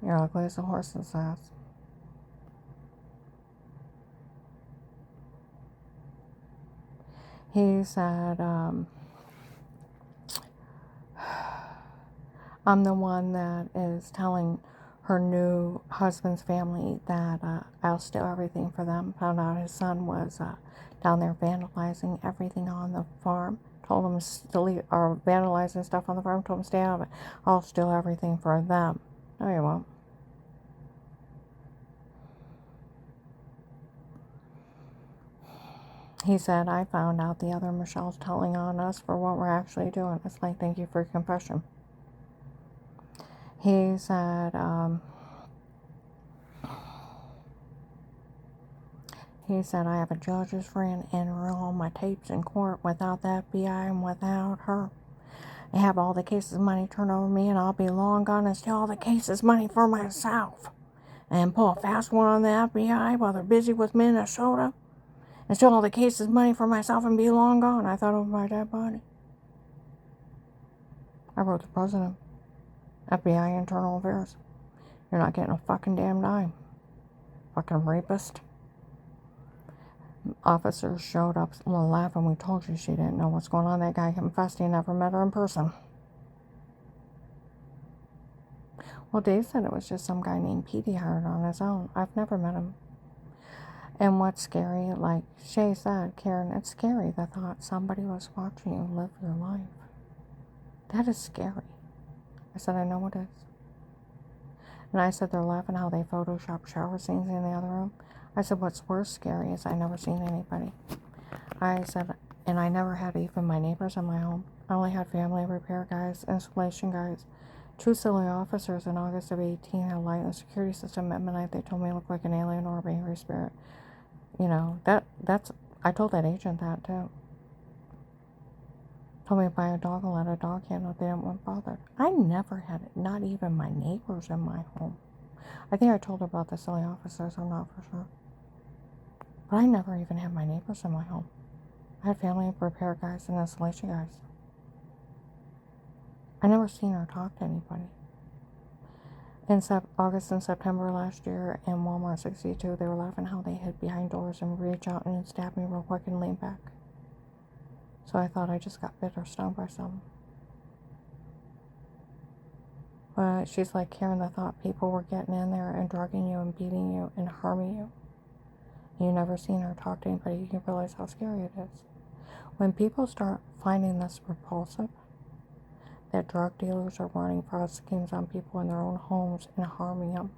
You're ugly as a horse's ass. He said, I'm the one that is telling her new husband's family that I'll steal everything for them. Found out his son was down there vandalizing everything on the farm. Told him to leave, or vandalizing stuff on the farm. Told him to stay out of it. I'll steal everything for them. No, you won't. He said, I found out the other Michelle's telling on us for what we're actually doing. It's like, thank you for your confession. He said, I have a judge's friend and all my tapes in court without the FBI and without her. I have all the cases money turned over me and I'll be long gone and steal all the cases money for myself. And pull a fast one on the FBI while they're busy with Minnesota. And steal all the cases money for myself and be long gone. I thought over my dead body. I wrote the president. FBI Internal Affairs. You're not getting a fucking damn dime. Fucking rapist. Officers showed up laughing. We told you she didn't know what's going on. That guy confessed he never met her in person. Well, Dave said it was just some guy named Pete he hired on his own. I've never met him. And what's scary, like Shay said, Karen, it's scary the thought somebody was watching you live your life. That is scary. I said, I know it is. And I said, they're laughing how they Photoshop shower scenes in the other room. I said, what's worse scary is I never seen anybody. I said, and I never had even my neighbors in my home. I only had family repair guys, installation guys, 2 silly officers in August of 18 had a light in the security system at midnight. They told me I looked like an alien or a behavior spirit. You know, that's, I told that agent that too. Told me to buy a dog and let a dog handle it. They didn't want bothered. I never had it, not even my neighbors in my home. I think I told her about the silly officers, I'm not for sure. But I never even had my neighbors in my home. I had family repair guys and installation guys. I never seen her talk to anybody. In August and September last year in Walmart 62, they were laughing how they hid behind doors and reach out and stab me real quick and lean back. So I thought I just got bit or stung by something. But she's like, Karen, the thought people were getting in there and drugging you and beating you and harming you. You never seen her talk to anybody, you can realize how scary it is. When people start finding this repulsive, that drug dealers are running fraud schemes on people in their own homes and harming them,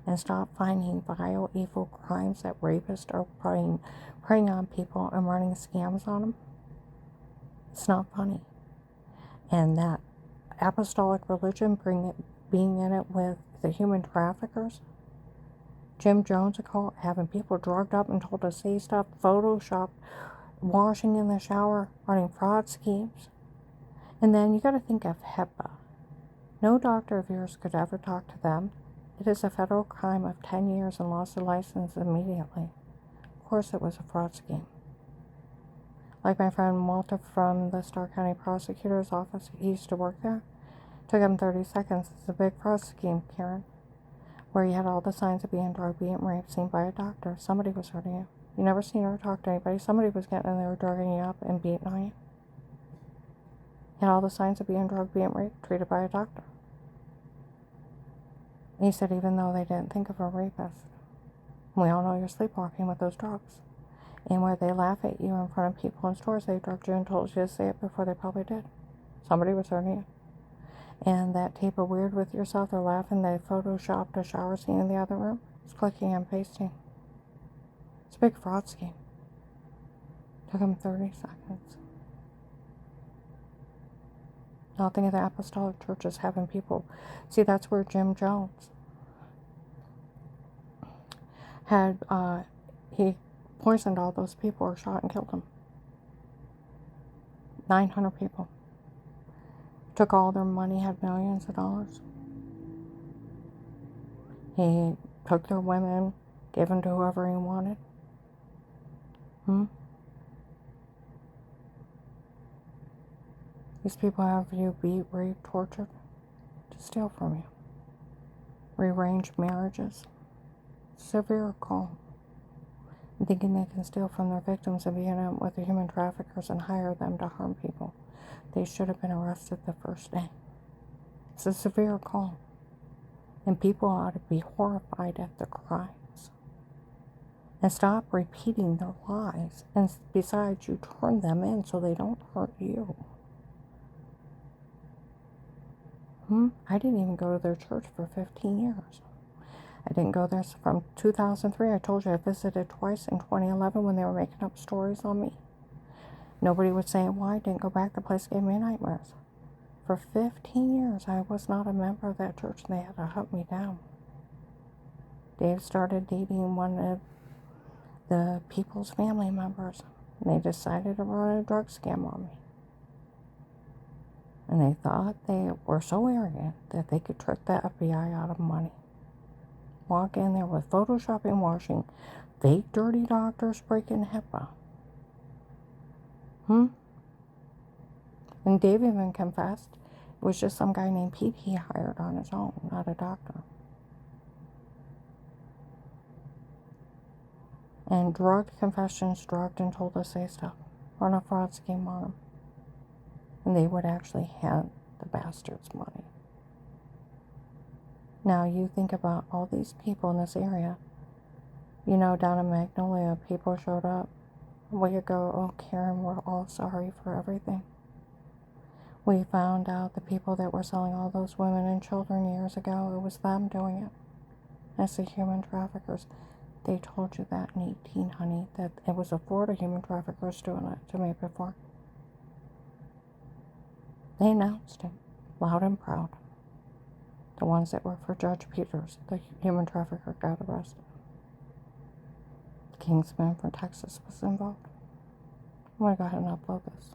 and stop finding vile, evil crimes that rapists are preying on people and running scams on them, it's not funny. And that apostolic religion being in it with the human traffickers, Jim Jones having people drugged up and told to say stuff, Photoshop, washing in the shower, running fraud schemes. And then you got to think of HIPAA. No doctor of yours could ever talk to them. It is a federal crime of 10 years and lost their license immediately. Of course it was a fraud scheme. Like my friend Walter from the Starr County Prosecutor's Office, he used to work there. Took him 30 seconds. It's a big fraud scheme, Karen, where you had all the signs of being drugged, being raped, seen by a doctor. Somebody was hurting you. You never seen her talk to anybody. Somebody was getting in there, drugging you up and beating on you. You had all the signs of being drugged, being raped, treated by a doctor. And he said even though they didn't think of a rapist, we all know you're sleepwalking with those drugs. And where they laugh at you in front of people in stores, they drugged you and told you to say it before they probably did. Somebody was hurting you. And that tape of Weird with Yourself, they're laughing, they photoshopped a shower scene in the other room. It's clicking and pasting. It's a big fraud scheme. Took them 30 seconds. Now think of the apostolic churches having people. See, that's where Jim Jones had, he poisoned all those people or shot and killed them. 900 people. Took all their money, had millions of dollars. He took their women, gave them to whoever he wanted. These people have you beat, raped, tortured to steal from you. Rearranged marriages. Severe call. Thinking they can steal from their victims and be in it with the human traffickers and hire them to harm people. They should have been arrested the first day. It's a severe call. And people ought to be horrified at the crimes. And stop repeating their lies. And besides, you turn them in so they don't hurt you. I didn't even go to their church for 15 years. I didn't go there from 2003. I told you I visited twice in 2011 when they were making up stories on me. Nobody would say why I didn't go back. The place gave me nightmares. For 15 years, I was not a member of that church, and they had to hunt me down. Dave started dating one of the people's family members, and they decided to run a drug scam on me. And they thought they were so arrogant that they could trick the FBI out of money. Walk in there with photoshopping, washing, fake dirty doctors breaking HIPAA. And Dave even confessed it was just some guy named Pete he hired on his own, not a doctor. And drugged confessions, drugged and told to say stuff. Run a fraud scheme on them. And they would actually hand the bastards money. Now you think about all these people in this area. You know, down in Magnolia, people showed up. We could go, oh, Karen, we're all sorry for everything. We found out the people that were selling all those women and children years ago, it was them doing it. It's the human traffickers. They told you that in 18, honey, that it was the Florida human traffickers doing it to me before. They announced it, loud and proud. The ones that were for Judge Peters, the human trafficker, got arrested. Kingsman from Texas was involved. I'm going to go ahead and upload this.